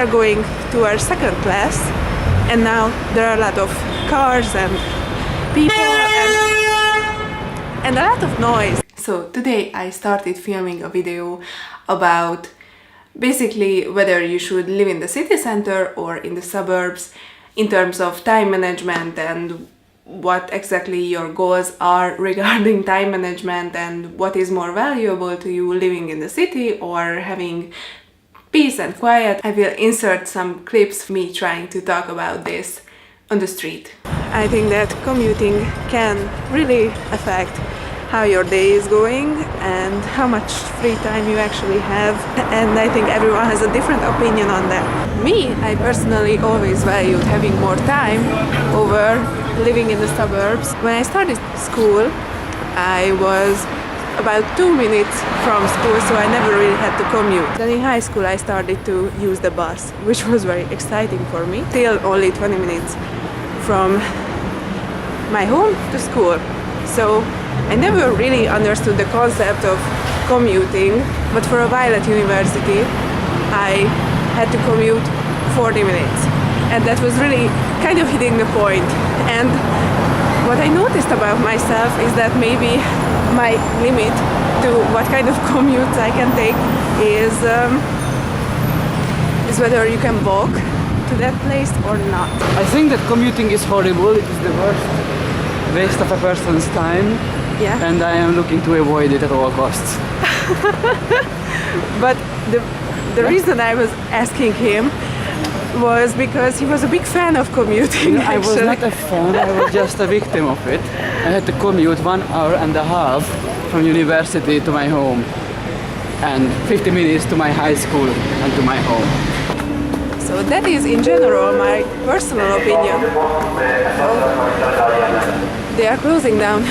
are going to our second class, and now there are a lot of cars and people and a lot of noise. So today I started filming a video about basically whether you should live in the city center or in the suburbs in terms of time management and what exactly your goals are regarding time management and what is more valuable to you, living in the city or having peace and quiet. I will insert some clips of me trying to talk about this on the street. I think that commuting can really affect how your day is going and how much free time you actually have, and I think everyone has a different opinion on that. Me, I personally always valued having more time over living in the suburbs. When I started school, I was about 2 minutes from school, so I never really had to commute. Then in high school I started to use the bus, which was very exciting for me. Still only 20 minutes from my home to school. So I never really understood the concept of commuting, but for a while at university I had to commute 40 minutes, and that was really kind of hitting the point. And what I noticed about myself is that maybe my limit to what kind of commutes I can take is whether you can walk to that place or not. I think that commuting is horrible. It is the worst waste of a person's time. Yeah. And I am looking to avoid it at all costs. But the reason I was asking him was because he was a big fan of commuting. I was not a fan, I was just a victim of it. I had to commute 1.5 hours from university to my home and 50 minutes to my high school and to my home. So that is in general my personal opinion. They are closing down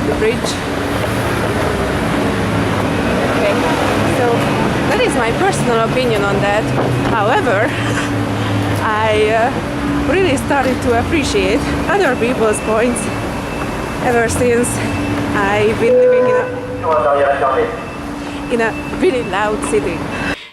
the bridge. Okay, so that is my personal opinion on that. However, I really started to appreciate other people's points ever since I've been living in a really loud city.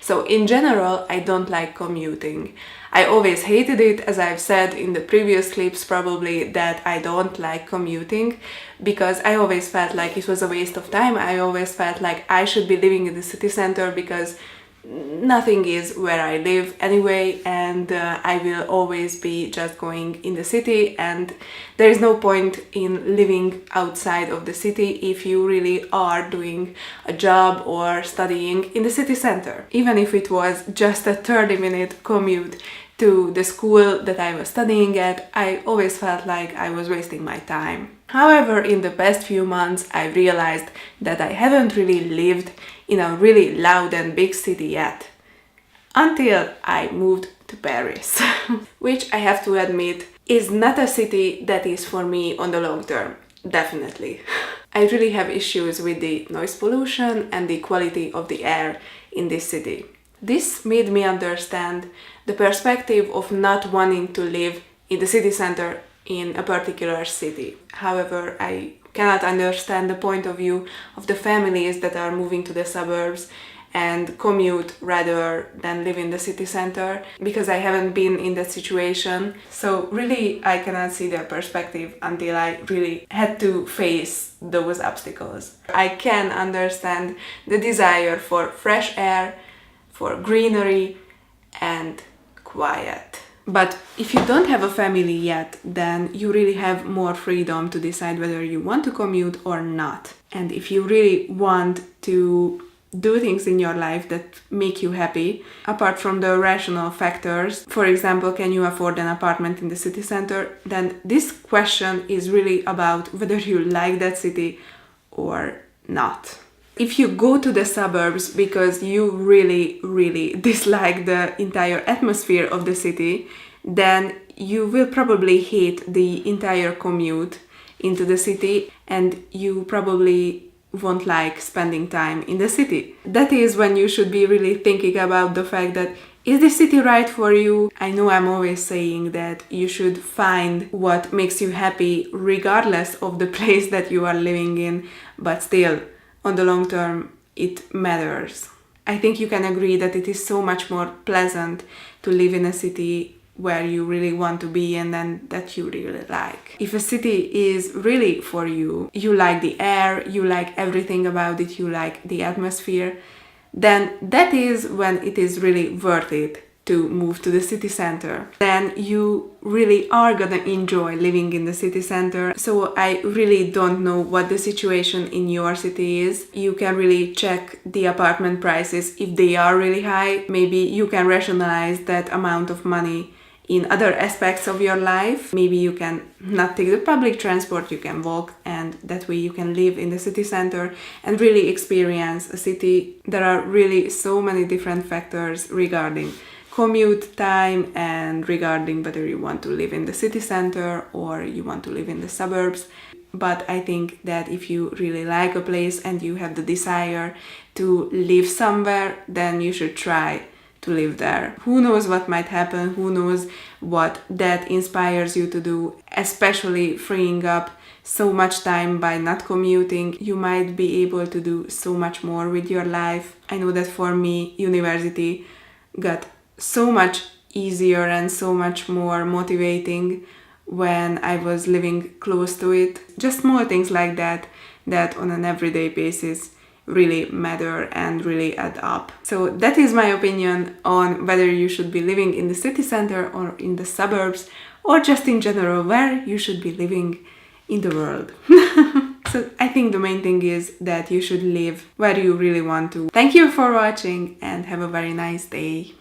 So in general, I don't like commuting. I always hated it, as I've said in the previous clips probably, that I don't like commuting because I always felt like it was a waste of time. I always felt like I should be living in the city center because nothing is where I live anyway, and I will always be just going in the city, and there is no point in living outside of the city if you really are doing a job or studying in the city center. Even if it was just a 30-minute commute to the school that I was studying at, I always felt like I was wasting my time. However, in the past few months, I realized that I haven't really lived in a really loud and big city yet, until I moved to Paris, which I have to admit is not a city that is for me on the long term, definitely. I really have issues with the noise pollution and the quality of the air in this city. This made me understand the perspective of not wanting to live in the city center in a particular city. However, I cannot understand the point of view of the families that are moving to the suburbs and commute rather than live in the city center, because I haven't been in that situation. So really I cannot see their perspective until I really had to face those obstacles. I can understand the desire for fresh air, for greenery and quiet. But if you don't have a family yet, then you really have more freedom to decide whether you want to commute or not. And if you really want to do things in your life that make you happy, apart from the rational factors, for example, can you afford an apartment in the city center, then this question is really about whether you like that city or not. If you go to the suburbs because you really dislike the entire atmosphere of the city, then you will probably hate the entire commute into the city, and you probably won't like spending time in the city. That is when you should be really thinking about the fact that, is the city right for you? I know I'm always saying that you should find what makes you happy regardless of the place that you are living in, but still, on the long term, it matters. I think you can agree that it is so much more pleasant to live in a city where you really want to be and then that you really like. If a city is really for you, you like the air, you like everything about it, you like the atmosphere, then that is when it is really worth it to move to the city center. Then you really are gonna enjoy living in the city center. So I really don't know what the situation in your city is. You can really check the apartment prices if they are really high. Maybe you can rationalize that amount of money in other aspects of your life. Maybe you can not take the public transport, you can walk, and that way you can live in the city center and really experience a city. There are really so many different factors regarding commute time and regarding whether you want to live in the city center or you want to live in the suburbs. But I think that if you really like a place and you have the desire to live somewhere, then you should try to live there. Who knows what might happen, who knows what that inspires you to do, especially freeing up so much time by not commuting. You might be able to do so much more with your life. I know that for me, university got so much easier and so much more motivating when I was living close to it. Just small things like that on an everyday basis really matter and really add up. So that is my opinion on whether you should be living in the city center or in the suburbs, or just in general where you should be living in the world. So I think the main thing is that you should live where you really want to. Thank you for watching and have a very nice day.